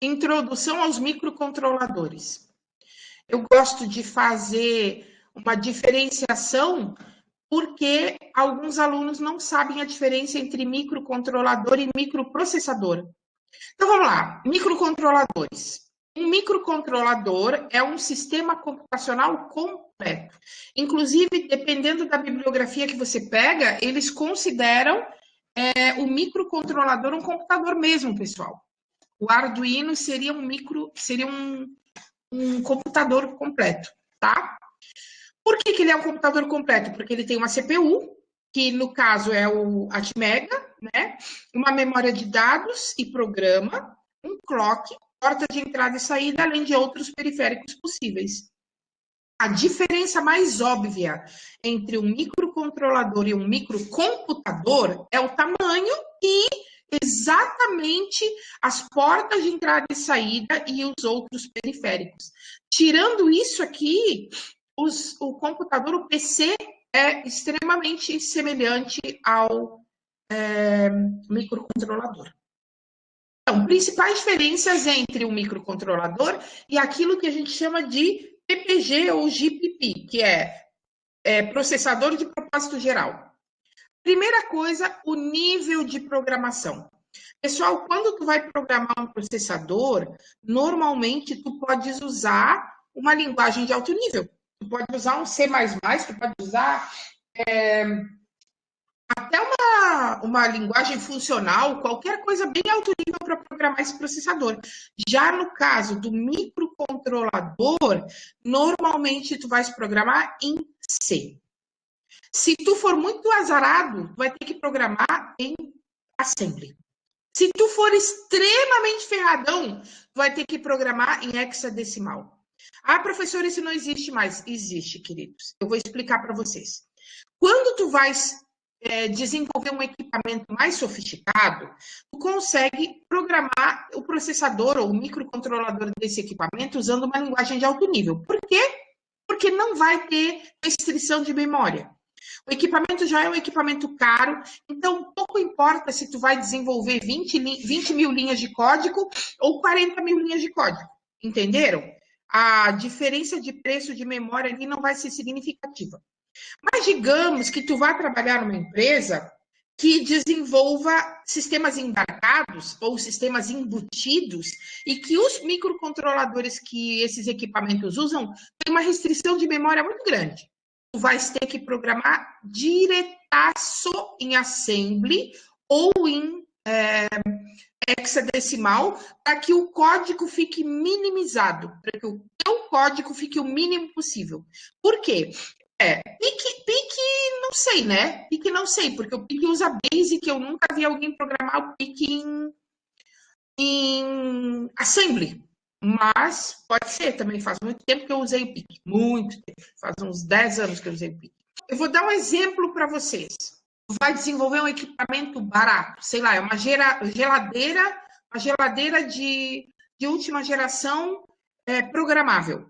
Introdução aos microcontroladores. Eu gosto de fazer uma diferenciação porque alguns alunos não sabem a diferença entre microcontrolador e microprocessador. Então, vamos lá. Microcontroladores. Um microcontrolador é um sistema computacional completo. Inclusive, dependendo da bibliografia que você pega, eles consideram o microcontrolador um computador mesmo, pessoal. O Arduino seria um computador completo, tá? Por que ele é um computador completo? Porque ele tem uma CPU, que no caso é o Atmega, né? Uma memória de dados e programa, um clock, porta de entrada e saída, além de outros periféricos possíveis. A diferença mais óbvia entre um microcontrolador e um microcomputador é o tamanho e exatamente as portas de entrada e saída e os outros periféricos. Tirando isso aqui, o computador, o PC, é extremamente semelhante ao microcontrolador. Então, principais diferenças entre o microcontrolador e aquilo que a gente chama de PPG ou GPP, que é processador de propósito geral. Primeira coisa, o nível de programação. Pessoal, quando tu vai programar um processador, normalmente tu podes usar uma linguagem de alto nível. Tu pode usar um C++, tu pode usar até uma linguagem funcional, qualquer coisa bem alto nível para programar esse processador. Já no caso do microcontrolador, normalmente tu vai se programar em C. Se tu for muito azarado, tu vai ter que programar em Assembly. Se tu for extremamente ferradão, tu vai ter que programar em hexadecimal. Ah, professor, isso não existe mais. Existe, queridos. Eu vou explicar para vocês. Quando tu vais desenvolver um equipamento mais sofisticado, tu consegue programar o processador ou o microcontrolador desse equipamento usando uma linguagem de alto nível. Por quê? Porque não vai ter restrição de memória. O equipamento já é um equipamento caro, então pouco importa se tu vai desenvolver 20 mil linhas de código ou 40 mil linhas de código, entenderam? A diferença de preço de memória ali não vai ser significativa. Mas digamos que tu vá trabalhar numa empresa que desenvolva sistemas embarcados ou sistemas embutidos e que os microcontroladores que esses equipamentos usam têm uma restrição de memória muito grande. Tu vais ter que programar diretaço em Assembly ou em hexadecimal para que o código fique minimizado, para que o teu código fique o mínimo possível. Por quê? Pique não sei, né? Pique não sei, porque o Pique usa Basic, eu nunca vi alguém programar o Pique em Assembly. Mas pode ser, também faz muito tempo que eu usei o Pique. Muito tempo. Faz uns 10 anos que eu usei o Pique. Eu vou dar um exemplo para vocês. Vai desenvolver um equipamento barato, sei lá, é uma geladeira de última geração programável.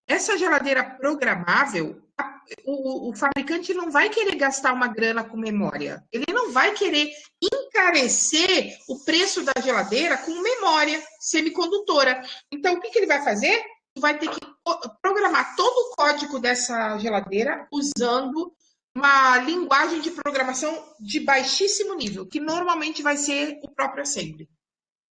Essa geladeira programável, o fabricante não vai querer gastar uma grana com memória. Ele não vai querer encarecer o preço da geladeira com memória semicondutora. Então, o que ele vai fazer? Vai ter que programar todo o código dessa geladeira usando uma linguagem de programação de baixíssimo nível, que normalmente vai ser o próprio Assembly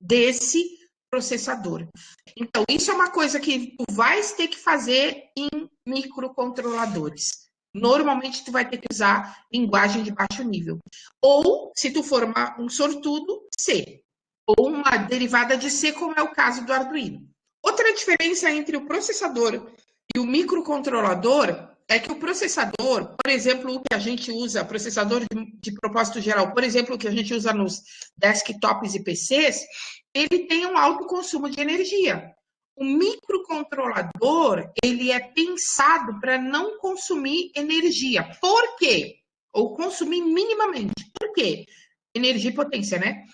desse processador. Então, isso é uma coisa que tu vais ter que fazer em microcontroladores. Normalmente, tu vai ter que usar linguagem de baixo nível. Ou, se tu for um sortudo, C. Ou uma derivada de C, como é o caso do Arduino. Outra diferença entre o processador e o microcontrolador é que o processador, por exemplo, o que a gente usa, processador de propósito geral, por exemplo, o que a gente usa nos desktops e PCs, ele tem um alto consumo de energia. O microcontrolador, ele é pensado para não consumir energia. Por quê? Ou consumir minimamente. Por quê? Energia e potência, né?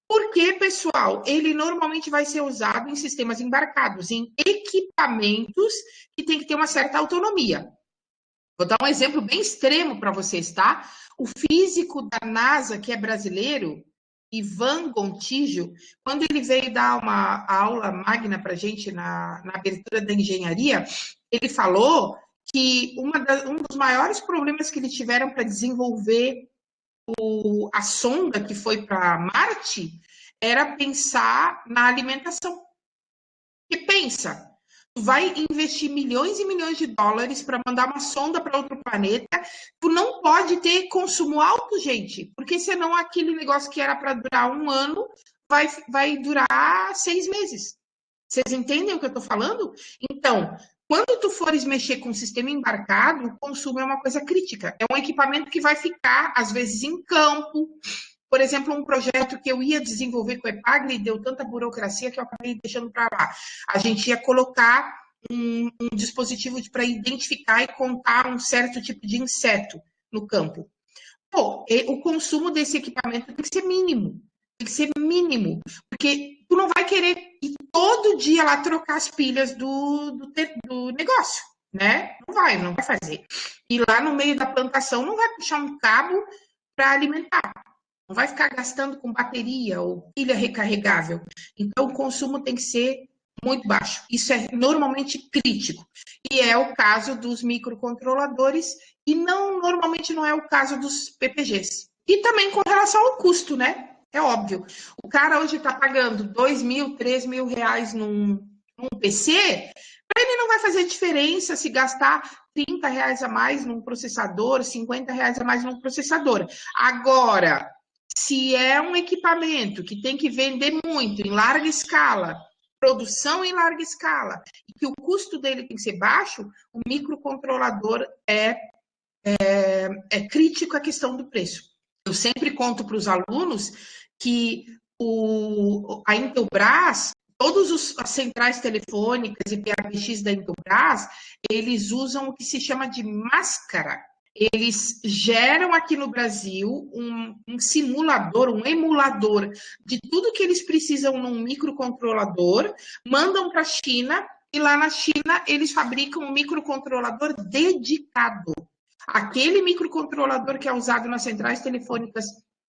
Porque, pessoal, ele normalmente vai ser usado em sistemas embarcados, em equipamentos que tem que ter uma certa autonomia. Vou dar um exemplo bem extremo para vocês, tá? O físico da NASA, que é brasileiro, Ivan Gontijo, quando ele veio dar uma aula magna para a gente na abertura da engenharia, ele falou que um dos maiores problemas que eles tiveram para desenvolver a sonda que foi para Marte era pensar na alimentação. E pensa, tu vai investir milhões e milhões de dólares para mandar uma sonda para outro planeta, tu não pode ter consumo alto, gente, porque senão aquele negócio que era para durar 1 ano vai durar 6 meses. Vocês entendem o que eu estou falando? Então, quando tu fores mexer com o sistema embarcado, o consumo é uma coisa crítica. É um equipamento que vai ficar, às vezes, em campo. Por exemplo, um projeto que eu ia desenvolver com o EPAGRE deu tanta burocracia que eu acabei deixando para lá. A gente ia colocar um dispositivo para identificar e contar um certo tipo de inseto no campo. Pô, o consumo desse equipamento tem que ser mínimo. Tem que ser mínimo. Porque tu não vai querer ir todo dia lá trocar as pilhas do negócio, né? Não vai fazer. E lá no meio da plantação não vai puxar um cabo para alimentar. Não vai ficar gastando com bateria ou pilha recarregável. Então, o consumo tem que ser muito baixo. Isso é normalmente crítico. E é o caso dos microcontroladores e normalmente não é o caso dos PPGs. E também com relação ao custo, né? É óbvio. O cara hoje está pagando 2 mil, 3 mil reais num PC, para ele não vai fazer diferença se gastar 30 reais a mais num processador, 50 reais a mais num processador. Agora, se é um equipamento que tem que vender muito, em larga escala, produção em larga escala, e que o custo dele tem que ser baixo, o microcontrolador é crítico à questão do preço. Eu sempre conto para os alunos que a Intelbras, todas as centrais telefônicas e PBX da Intelbras, eles usam o que se chama de máscara. Eles geram aqui no Brasil um simulador, um emulador de tudo que eles precisam num microcontrolador, mandam para a China e lá na China eles fabricam um microcontrolador dedicado. Aquele microcontrolador que é usado nas centrais telefônicas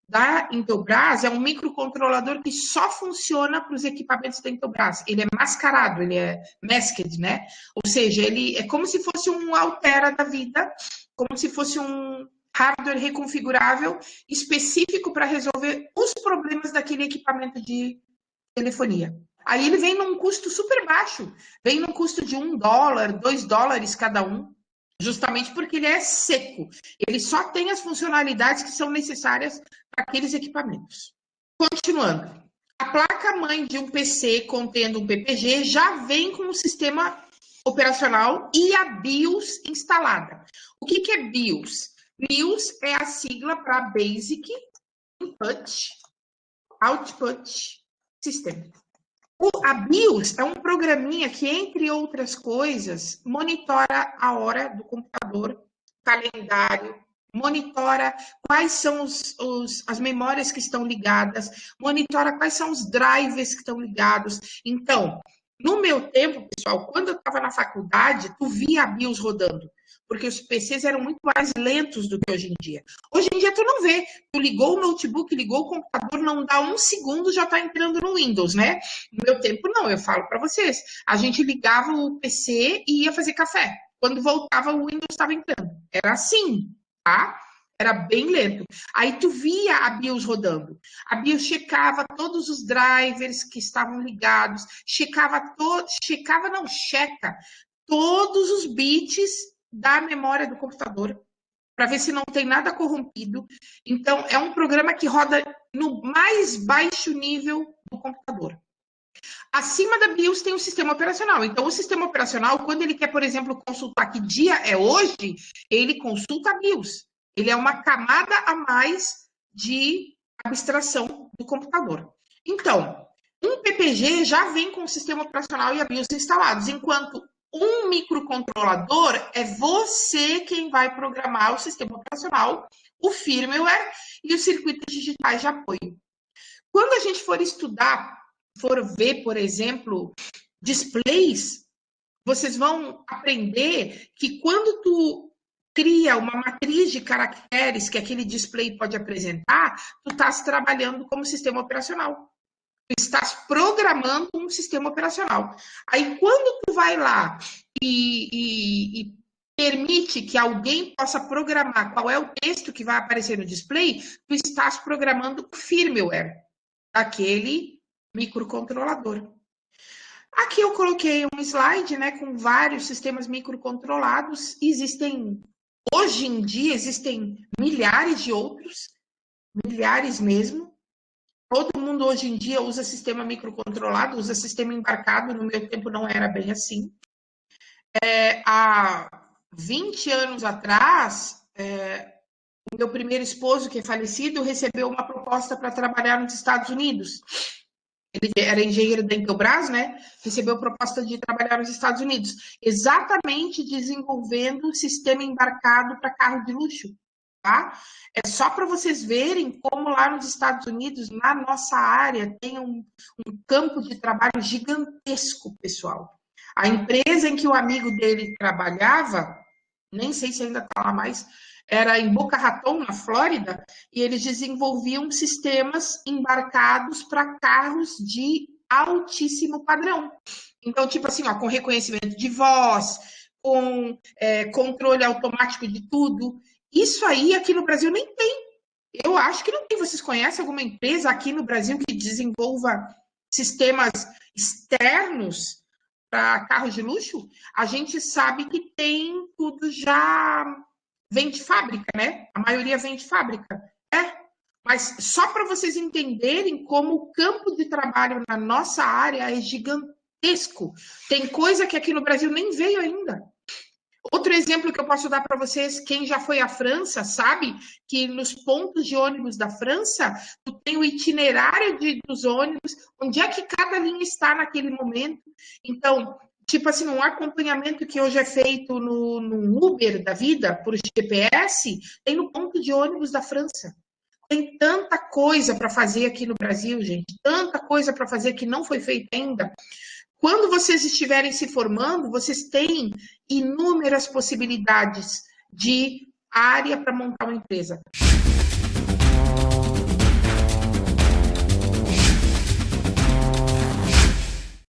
da Intelbras é um microcontrolador que só funciona para os equipamentos da Intelbras. Ele é mascarado, ele é masked, né? Ou seja, ele é como se fosse um Altera da vida, como se fosse um hardware reconfigurável específico para resolver os problemas daquele equipamento de telefonia. Aí ele vem num custo super baixo, vem num custo de $1, $2 cada um, justamente porque ele é seco. Ele só tem as funcionalidades que são necessárias para aqueles equipamentos. Continuando. A placa-mãe de um PC contendo um PPG já vem com o sistema operacional e a BIOS instalada. O que é BIOS? BIOS é a sigla para Basic Input Output System. A BIOS é um programinha que, entre outras coisas, monitora a hora do computador, calendário, monitora quais são as memórias que estão ligadas, monitora quais são os drivers que estão ligados. Então, no meu tempo, pessoal, quando eu estava na faculdade, tu via a BIOS rodando, porque os PCs eram muito mais lentos do que hoje em dia. Hoje em dia tu não vê, tu ligou o notebook, ligou o computador, não dá 1 segundo, já está entrando no Windows, né? No meu tempo não, eu falo para vocês, a gente ligava o PC e ia fazer café. Quando voltava, o Windows estava entrando. Era assim, tá? Era bem lento. Aí tu via a BIOS rodando. A BIOS checava todos os drivers que estavam ligados, checa todos os bits da memória do computador, para ver se não tem nada corrompido. Então, é um programa que roda no mais baixo nível do computador. Acima da BIOS tem o sistema operacional. Então, o sistema operacional, quando ele quer, por exemplo, consultar que dia é hoje, ele consulta a BIOS. Ele é uma camada a mais de abstração do computador. Então, um PPG já vem com o sistema operacional e a BIOS instalados, enquanto um microcontrolador é você quem vai programar o sistema operacional, o firmware e os circuitos digitais de apoio. Quando a gente for estudar, for ver, por exemplo, displays, vocês vão aprender que quando tu cria uma matriz de caracteres que aquele display pode apresentar, tu estás trabalhando como sistema operacional. Tu estás programando um sistema operacional. Aí, quando tu vai lá e permite que alguém possa programar qual é o texto que vai aparecer no display, tu estás programando o firmware daquele microcontrolador. Aqui eu coloquei um slide, né, com vários sistemas microcontrolados. Hoje em dia, existem milhares de outros, milhares mesmo. Todo mundo hoje em dia usa sistema microcontrolado, usa sistema embarcado. No meu tempo não era bem assim. Há 20 anos atrás, o meu primeiro esposo, que é falecido, recebeu uma proposta para trabalhar nos Estados Unidos. Ele era engenheiro da Intelbras, né? Recebeu proposta de trabalhar nos Estados Unidos, exatamente desenvolvendo sistema embarcado para carro de luxo, tá? É só para vocês verem como lá nos Estados Unidos, na nossa área, tem um campo de trabalho gigantesco, pessoal. A empresa em que o amigo dele trabalhava, nem sei se ainda está lá mais, era em Boca Raton, na Flórida, e eles desenvolviam sistemas embarcados para carros de altíssimo padrão. Então, tipo assim, ó, com reconhecimento de voz, com controle automático de tudo. Isso aí aqui no Brasil nem tem. Eu acho que não tem. Vocês conhecem alguma empresa aqui no Brasil que desenvolva sistemas externos para carros de luxo? A gente sabe que tem tudo já... vem de fábrica, né? A maioria vem de fábrica. Mas só para vocês entenderem como o campo de trabalho na nossa área é gigantesco. Tem coisa que aqui no Brasil nem veio ainda. Outro exemplo que eu posso dar para vocês, quem já foi à França sabe que nos pontos de ônibus da França, tu tem o itinerário dos ônibus, onde é que cada linha está naquele momento. Então, tipo assim, um acompanhamento que hoje é feito no Uber da vida, por GPS, tem no ponto de ônibus da França. Tem tanta coisa para fazer aqui no Brasil, gente, tanta coisa para fazer que não foi feita ainda. Quando vocês estiverem se formando, vocês têm inúmeras possibilidades de área para montar uma empresa.